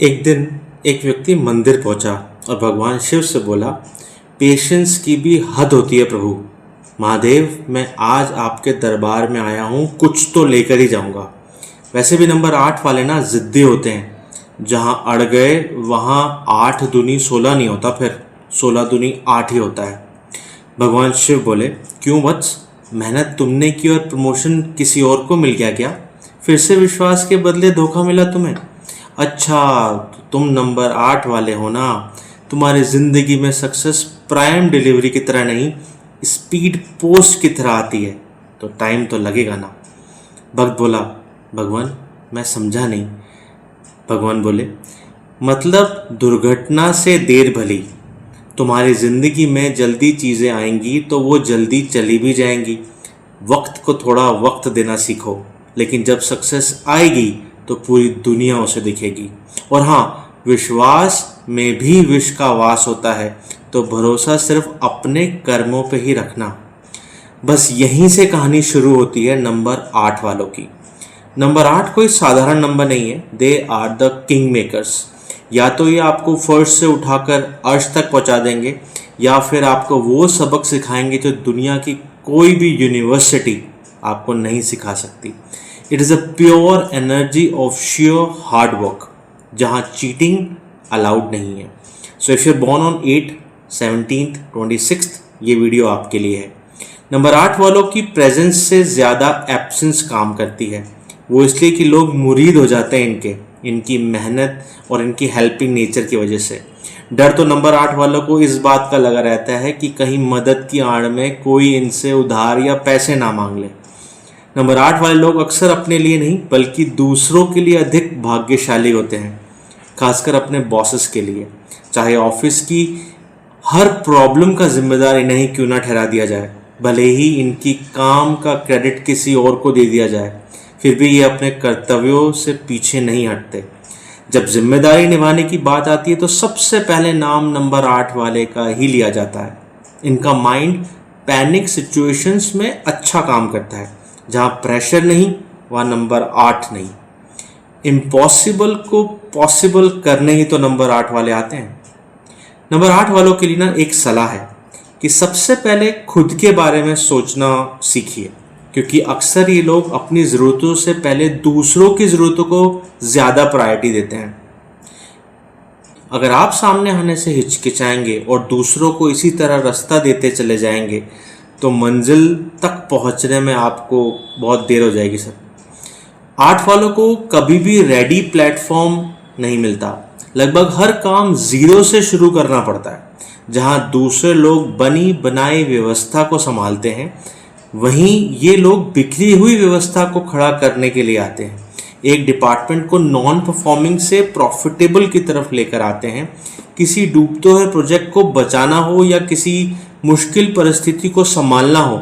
एक दिन एक व्यक्ति मंदिर पहुंचा और भगवान शिव से बोला, पेशेंस की भी हद होती है प्रभु। महादेव, मैं आज आपके दरबार में आया हूँ, कुछ तो लेकर ही जाऊँगा। वैसे भी नंबर 8 वाले ना ज़िद्दी होते हैं। जहाँ अड़ गए वहाँ 8 दूनी 16 नहीं होता, फिर 16 दूनी 8 ही होता है। भगवान शिव बोले, क्यों वत्स, मेहनत तुमने की और प्रमोशन किसी और को मिल गया क्या? फिर से विश्वास के बदले धोखा मिला तुम्हें? अच्छा, तो तुम नंबर 8 वाले हो ना। तुम्हारी ज़िंदगी में सक्सेस प्राइम डिलीवरी की तरह नहीं, स्पीड पोस्ट की तरह आती है, तो टाइम तो लगेगा ना। भक्त बोला, भगवान मैं समझा नहीं। भगवान बोले, मतलब दुर्घटना से देर भली। तुम्हारी ज़िंदगी में जल्दी चीज़ें आएंगी तो वो जल्दी चली भी जाएंगी। वक्त को थोड़ा वक्त देना सीखो, लेकिन जब सक्सेस आएगी तो पूरी दुनिया उसे दिखेगी। और हाँ, विश्वास में भी विष का वास होता है, तो भरोसा सिर्फ अपने कर्मों पे ही रखना। बस यहीं से कहानी शुरू होती है नंबर 8 वालों की। नंबर 8 कोई साधारण नंबर नहीं है, they are the king makers. या तो ये आपको फर्श से उठाकर अर्श तक पहुंचा देंगे, या फिर आपको वो सबक सिखाएंगे जो दुनिया की कोई भी यूनिवर्सिटी आपको नहीं सिखा सकती। It is a pure energy of sure hard work, जहाँ चीटिंग अलाउड नहीं है। So if you born on 8, 17, 26, ये वीडियो आपके लिए है। नंबर 8 वालों की प्रेजेंस से ज़्यादा एब्सेंस काम करती है। वो इसलिए कि लोग मुरीद हो जाते हैं इनकी मेहनत और इनकी हेल्पिंग नेचर की वजह से। डर तो नंबर 8 वालों को इस बात का लगा रहता है कि कहीं मदद की आड़ में कोई इनसे उधार या पैसे ना मांग ले। नंबर 8 वाले लोग अक्सर अपने लिए नहीं बल्कि दूसरों के लिए अधिक भाग्यशाली होते हैं, खासकर अपने बॉसेस के लिए। चाहे ऑफिस की हर प्रॉब्लम का जिम्मेदार इन्हें ही क्यों ना ठहरा दिया जाए, भले ही इनकी काम का क्रेडिट किसी और को दे दिया जाए, फिर भी ये अपने कर्तव्यों से पीछे नहीं हटते। जब जिम्मेदारी निभाने की बात आती है तो सबसे पहले नाम नंबर 8 वाले का ही लिया जाता है। इनका माइंड पैनिक सिचुएशंस में अच्छा काम करता है। जहाँ प्रेशर नहीं, वहाँ नंबर 8 नहीं। इम्पॉसिबल को पॉसिबल करने ही तो नंबर 8 वाले आते हैं। नंबर 8 वालों के लिए ना एक सलाह है कि सबसे पहले खुद के बारे में सोचना सीखिए, क्योंकि अक्सर ये लोग अपनी ज़रूरतों से पहले दूसरों की ज़रूरतों को ज़्यादा प्रायोरिटी देते हैं। अगर आप सामने आने से हिचकिचाएंगे और दूसरों को इसी तरह रास्ता देते चले जाएंगे तो मंजिल तक पहुंचने में आपको बहुत देर हो जाएगी सर। 8 वालों को कभी भी रेडी प्लेटफॉर्म नहीं मिलता। लगभग हर काम ज़ीरो से शुरू करना पड़ता है। जहां दूसरे लोग बनी बनाई व्यवस्था को संभालते हैं, वहीं ये लोग बिखरी हुई व्यवस्था को खड़ा करने के लिए आते हैं। एक डिपार्टमेंट को नॉन परफॉर्मिंग से प्रॉफिटेबल की तरफ लेकर आते हैं। किसी डूबते हुए प्रोजेक्ट को बचाना हो या किसी मुश्किल परिस्थिति को संभालना हो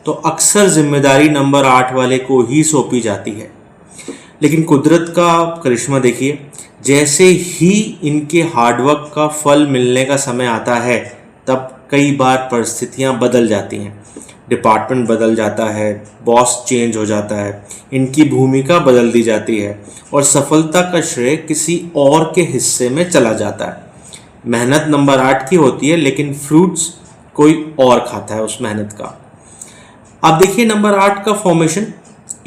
तो अक्सर जिम्मेदारी नंबर 8 वाले को ही सौंपी जाती है। लेकिन कुदरत का करिश्मा देखिए, जैसे ही इनके हार्डवर्क का फल मिलने का समय आता है तब कई बार परिस्थितियां बदल जाती हैं। डिपार्टमेंट बदल जाता है, बॉस चेंज हो जाता है, इनकी भूमिका बदल दी जाती है और सफलता का श्रेय किसी और के हिस्से में चला जाता है। मेहनत नंबर 8 की होती है, लेकिन फ्रूट्स कोई और खाता है उस मेहनत का। अब देखिए नंबर 8 का फॉर्मेशन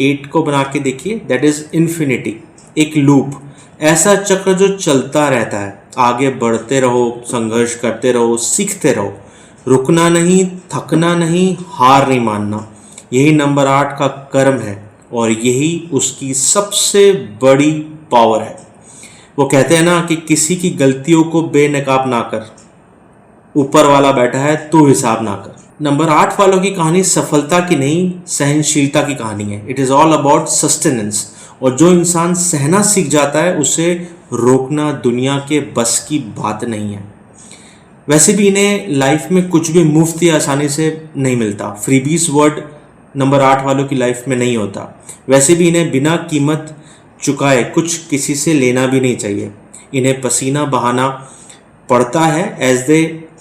8 को बना के देखिए, दैट इज इन्फिनिटी, एक लूप, ऐसा चक्र जो चलता रहता है। आगे बढ़ते रहो, संघर्ष करते रहो, सीखते रहो, रुकना नहीं, थकना नहीं, हार नहीं मानना। यही नंबर 8 का कर्म है और यही उसकी सबसे बड़ी पावर है। वो कहते हैं ना कि किसी की गलतियों को बेनकाब ना कर, ऊपर वाला बैठा है तू हिसाब ना कर। नंबर 8 वालों की कहानी सफलता की नहीं, सहनशीलता की कहानी है। It is all about sustenance. और जो इंसान सहना सीख जाता है उसे रोकना दुनिया के बस की बात नहीं है। वैसे भी इन्हें लाइफ में कुछ भी मुफ्त या आसानी से नहीं मिलता। फ्रीबीज वर्ड नंबर 8 वालों की लाइफ में नहीं होता। वैसे भी इन्हें बिना कीमत चुकाए कुछ किसी से लेना भी नहीं चाहिए। इन्हें पसीना बहाना पड़ता है as they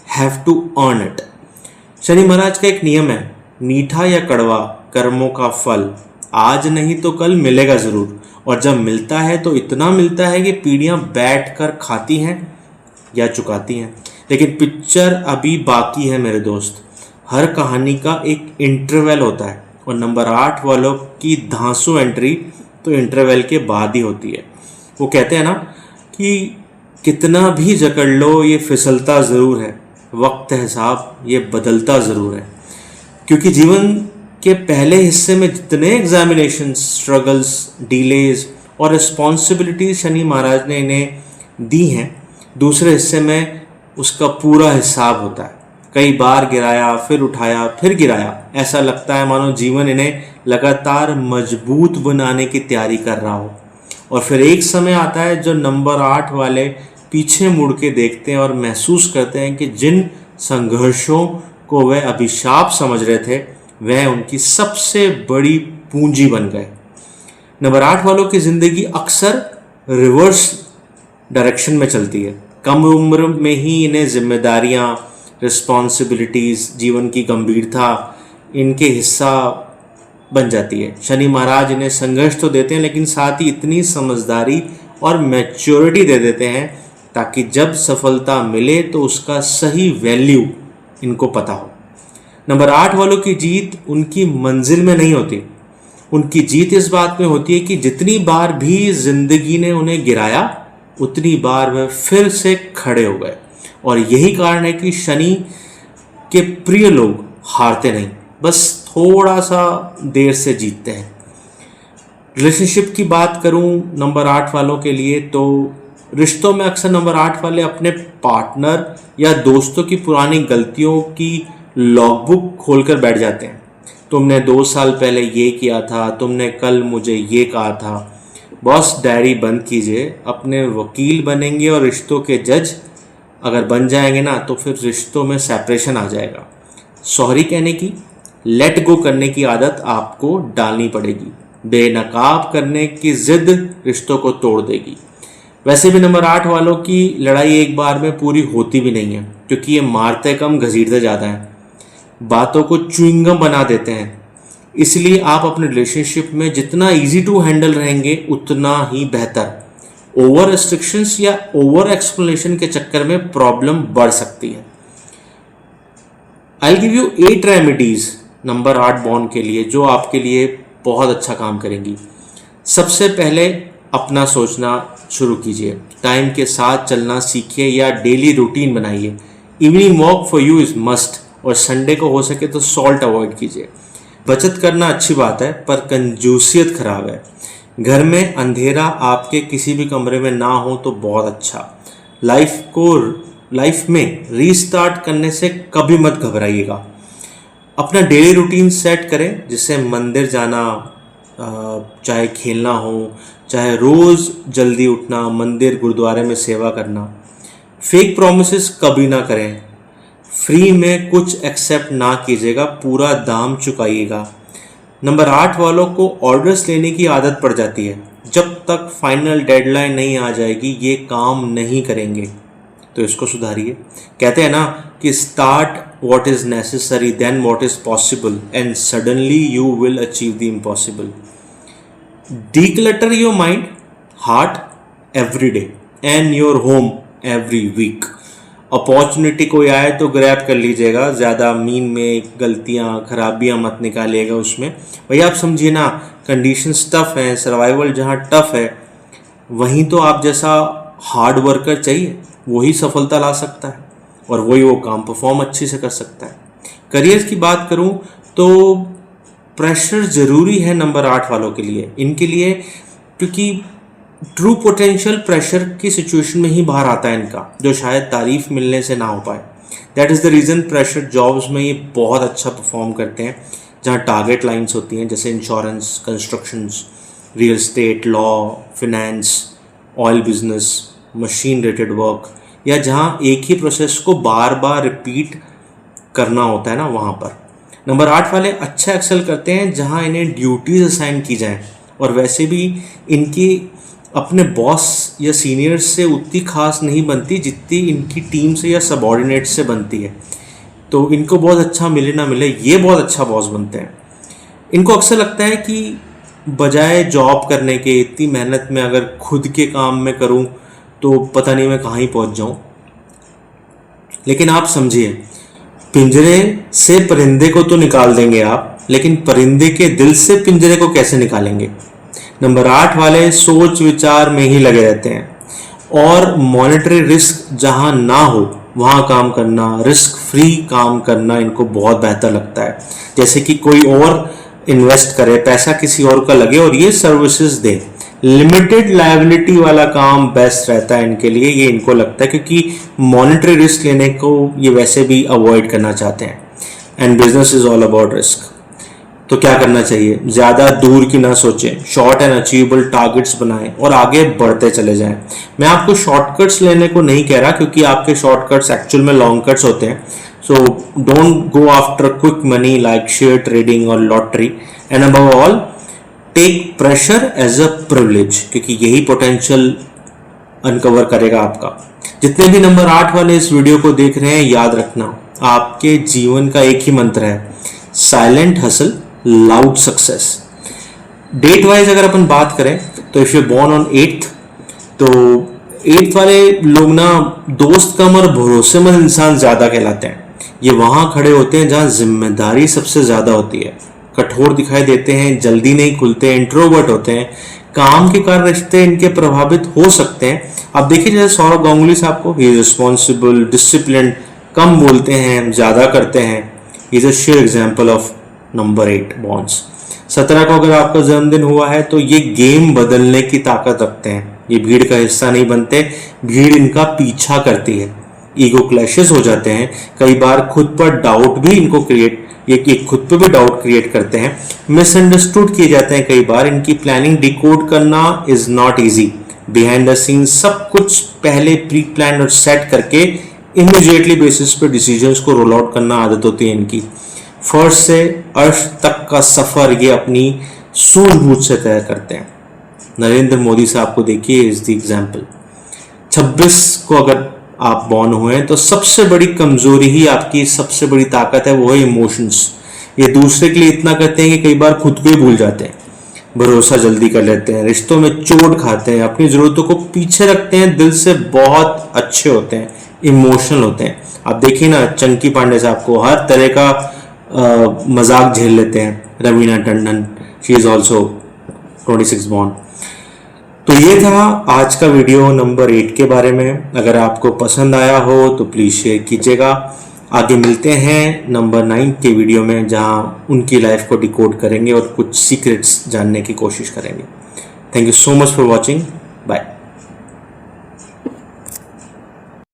have to earn it. Shani Maharaj का एक नियम है, मीठा या कड़वा कर्मों का फल आज नहीं तो कल मिलेगा ज़रूर। और जब मिलता है तो इतना मिलता है कि पीढ़ियां बैठकर खाती हैं या चुकाती हैं। लेकिन पिक्चर अभी बाकी है मेरे दोस्त। हर कहानी का एक इंटरवल होता है और नंबर 8 वालों की धांसू एंट्री तो इंटरवल के बाद ही होती है। वो कहते हैं ना कि कितना भी जकड़ लो ये फिसलता ज़रूर है, वक्त है साहब ये बदलता ज़रूर है। क्योंकि जीवन के पहले हिस्से में जितने एग्जामिनेशन, स्ट्रगल्स, डिलेज और रिस्पॉन्सिबिलिटीज शनि महाराज ने इन्हें दी हैं, दूसरे हिस्से में उसका पूरा हिसाब होता है। कई बार गिराया, फिर उठाया, फिर गिराया। ऐसा लगता है मानो जीवन इन्हें लगातार मजबूत बनाने की तैयारी कर रहा हो। और फिर एक समय आता है जो नंबर 8 वाले पीछे मुड़ के देखते हैं और महसूस करते हैं कि जिन संघर्षों को वह अभिशाप समझ रहे थे वह उनकी सबसे बड़ी पूंजी बन गए। नंबर 8 वालों की ज़िंदगी अक्सर रिवर्स डायरेक्शन में चलती है। कम उम्र में ही इन्हें जिम्मेदारियां, रिस्पॉन्सिबिलिटीज़, जीवन की गंभीरता इनके हिस्सा बन जाती है। शनि महाराज इन्हें संघर्ष तो देते हैं लेकिन साथ ही इतनी समझदारी और मैच्योरिटी दे देते हैं ताकि जब सफलता मिले तो उसका सही वैल्यू इनको पता हो। नंबर 8 वालों की जीत उनकी मंजिल में नहीं होती, उनकी जीत इस बात में होती है कि जितनी बार भी जिंदगी ने उन्हें गिराया उतनी बार वह फिर से खड़े हो गए। और यही कारण है कि शनि के प्रिय लोग हारते नहीं, बस थोड़ा सा देर से जीतते हैं। रिलेशनशिप की बात करूं नंबर 8 वालों के लिए तो रिश्तों में अक्सर नंबर 8 वाले अपने पार्टनर या दोस्तों की पुरानी गलतियों की लॉगबुक खोलकर बैठ जाते हैं। तुमने 2 साल पहले ये किया था, तुमने कल मुझे ये कहा था। बॉस डायरी बंद कीजिए, अपने वकील बनेंगे और रिश्तों के जज अगर बन जाएंगे ना तो फिर रिश्तों में सेपरेशन आ जाएगा। सॉरी कहने की, लेट गो करने की आदत आपको डालनी पड़ेगी। बेनकाब करने की जिद रिश्तों को तोड़ देगी। वैसे भी नंबर 8 वालों की लड़ाई एक बार में पूरी होती भी नहीं है क्योंकि ये मारते कम घसीटते ज़्यादा हैं, बातों को च्युइंगम बना देते हैं। इसलिए आप अपने रिलेशनशिप में जितना इजी टू हैंडल रहेंगे उतना ही बेहतर। ओवर रेस्ट्रिक्शंस या ओवर एक्सप्लेनेशन के चक्कर में प्रॉब्लम बढ़ सकती है। I give you 8 remedies number 8 born के लिए जो आपके लिए बहुत अच्छा काम करेंगी। सबसे पहले अपना सोचना शुरू कीजिए, टाइम के साथ चलना सीखिए या डेली रूटीन बनाइए। Evening walk for you is must और संडे को हो सके तो सॉल्ट अवॉइड कीजिए। बचत करना अच्छी बात है पर कंजूसियत खराब है। घर में अंधेरा आपके किसी भी कमरे में ना हो तो बहुत अच्छा। लाइफ में रीस्टार्ट करने से कभी मत घबराइएगा। अपना डेली रूटीन सेट करें जिससे मंदिर जाना, चाहे खेलना हो, चाहे रोज़ जल्दी उठना, मंदिर गुरुद्वारे में सेवा करना। फेक प्रॉमिसेस कभी ना करें। फ्री में कुछ एक्सेप्ट ना कीजिएगा, पूरा दाम चुकाइएगा। नंबर 8 वालों को ऑर्डर्स लेने की आदत पड़ जाती है। जब तक फाइनल डेडलाइन नहीं आ जाएगी ये काम नहीं करेंगे, तो इसको सुधारिए। कहते हैं ना कि start what is necessary then what is possible and suddenly you will achieve the impossible. Declutter your mind, heart every day and your home every week. Opportunity कोई आए तो ग्रैब कर लीजिएगा, ज़्यादा मीन में गलतियाँ खराबियाँ मत निकालिएगा उसमें। भैया आप समझिए ना, कंडीशंस टफ हैं, सर्वाइवल जहाँ टफ है वहीं तो आप जैसा हार्ड वर्कर चाहिए, वही सफलता ला सकता है और वही वो काम परफॉर्म अच्छे से कर सकता है। करियर की बात करूं तो प्रेशर ज़रूरी है नंबर 8 वालों के लिए, इनके लिए, क्योंकि ट्रू पोटेंशियल प्रेशर की सिचुएशन में ही बाहर आता है इनका, जो शायद तारीफ मिलने से ना हो पाए। That is the reason pressure jobs में ये बहुत अच्छा परफॉर्म करते हैं जहाँ टारगेट लाइंस होती हैं, जैसे insurance, constructions, real estate, law, finance, oil business, machine related work, या जहाँ एक ही प्रोसेस को बार बार रिपीट करना होता है ना, वहाँ पर। नंबर 8 वाले अच्छा एक्सेल करते हैं जहाँ इन्हें ड्यूटीज असाइन की जाएं और वैसे भी इनकी अपने बॉस या सीनियर्स से उतनी खास नहीं बनती जितनी इनकी टीम से या सबॉर्डिनेट से बनती है। तो इनको बहुत अच्छा मिले ना मिले ये बहुत अच्छा बॉस बनते हैं। इनको अक्सर लगता है कि बजाय जॉब करने के इतनी मेहनत में अगर खुद के काम में करूं तो पता नहीं मैं कहाँ ही पहुंच जाऊं। लेकिन आप समझिए, पिंजरे से परिंदे को तो निकाल देंगे आप, लेकिन परिंदे के दिल से पिंजरे को कैसे निकालेंगे। नंबर 8 वाले सोच विचार में ही लगे रहते हैं और मॉनेटरी रिस्क जहां ना हो वहां काम करना, रिस्क फ्री काम करना इनको बहुत बेहतर लगता है। जैसे कि कोई और इन्वेस्ट करे, पैसा किसी और का लगे और ये सर्विसेज दे। लिमिटेड लायबिलिटी वाला काम बेस्ट रहता है इनके लिए, ये इनको लगता है, क्योंकि मॉनेटरी रिस्क लेने को ये वैसे भी अवॉइड करना चाहते हैं। And business is all about risk. तो क्या करना चाहिए, ज़्यादा दूर की ना सोचें, शॉर्ट एंड अचीवेबल टारगेट्स बनाएं और आगे बढ़ते चले जाएं। मैं आपको शॉर्टकट्स लेने को नहीं कह रहा, क्योंकि आपके शॉर्टकट्स एक्चुअल में लॉन्ग कट्स होते हैं। So don't go after quick money like share trading और lottery. And above all, take pressure as a privilege, क्योंकि यही पोटेंशियल अनकवर करेगा आपका। जितने भी नंबर 8 वाले इस वीडियो को देख रहे हैं, याद रखना आपके जीवन का एक ही मंत्र है, silent hustle loud success. Date wise अगर अपन बात करें तो if you born on 8th, तो 8th वाले लोग ना दोस्त कम और भरोसेमंद इंसान ज्यादा कहलाते हैं। ये वहां खड़े होते हैं जहां जिम्मेदारी सबसे ज्यादा होती है, कठोर दिखाई देते हैं, जल्दी नहीं खुलते, इंट्रोवर्ट होते हैं, काम के कारण रिश्ते इनके प्रभावित हो सकते हैं। अब देखिए जैसे सौरव गांगुली साहब को, ही इज रिस्पॉन्सिबल, डिसिप्लिन, कम बोलते हैं, ज्यादा करते हैं। Is a share example of number 8 bonds. 17 को अगर आपका जन्मदिन हुआ है तो ये गेम बदलने की ताकत रखते हैं। ये भीड़ का हिस्सा नहीं बनते, भीड़ इनका पीछा करती है। ईगो क्लैशेस हो जाते हैं, कई बार खुद पर डाउट भी इनको ये खुद पे भी डाउट क्रिएट करते हैं, मिसअंडरस्टूड किए जाते हैं कई बार। इनकी प्लानिंग डिकोड करना is not easy. Behind the scene सब कुछ पहले प्री प्लान और सेट करके इमीडिएटली बेसिस पे डिसीजंस को रोल आउट करना आदत होती है इनकी। फर्श से अर्श तक का सफर ये अपनी सूझबूझ से तय करते हैं। नरेंद्र मोदी साहब को देखिए, इज द एग्जाम्पल। 26 को अगर आप बॉर्न हुए हैं तो सबसे बड़ी कमजोरी ही आपकी सबसे बड़ी ताकत है, वो है इमोशंस। ये दूसरे के लिए इतना करते हैं कि कई बार खुद को ही भूल जाते हैं, भरोसा जल्दी कर लेते हैं, रिश्तों में चोट खाते हैं, अपनी जरूरतों को पीछे रखते हैं, दिल से बहुत अच्छे होते हैं, इमोशनल होते हैं। आप देखिए ना चंकी पांडे साहब को, हर तरह का मजाक झेल लेते हैं। Raveena Tandon, she is also 26 born. तो ये था आज का वीडियो नंबर 8 के बारे में। अगर आपको पसंद आया हो तो प्लीज़ शेयर कीजिएगा। आगे मिलते हैं नंबर 9 के वीडियो में, जहां उनकी लाइफ को डिकोड करेंगे और कुछ सीक्रेट्स जानने की कोशिश करेंगे। Thank you so much for watching.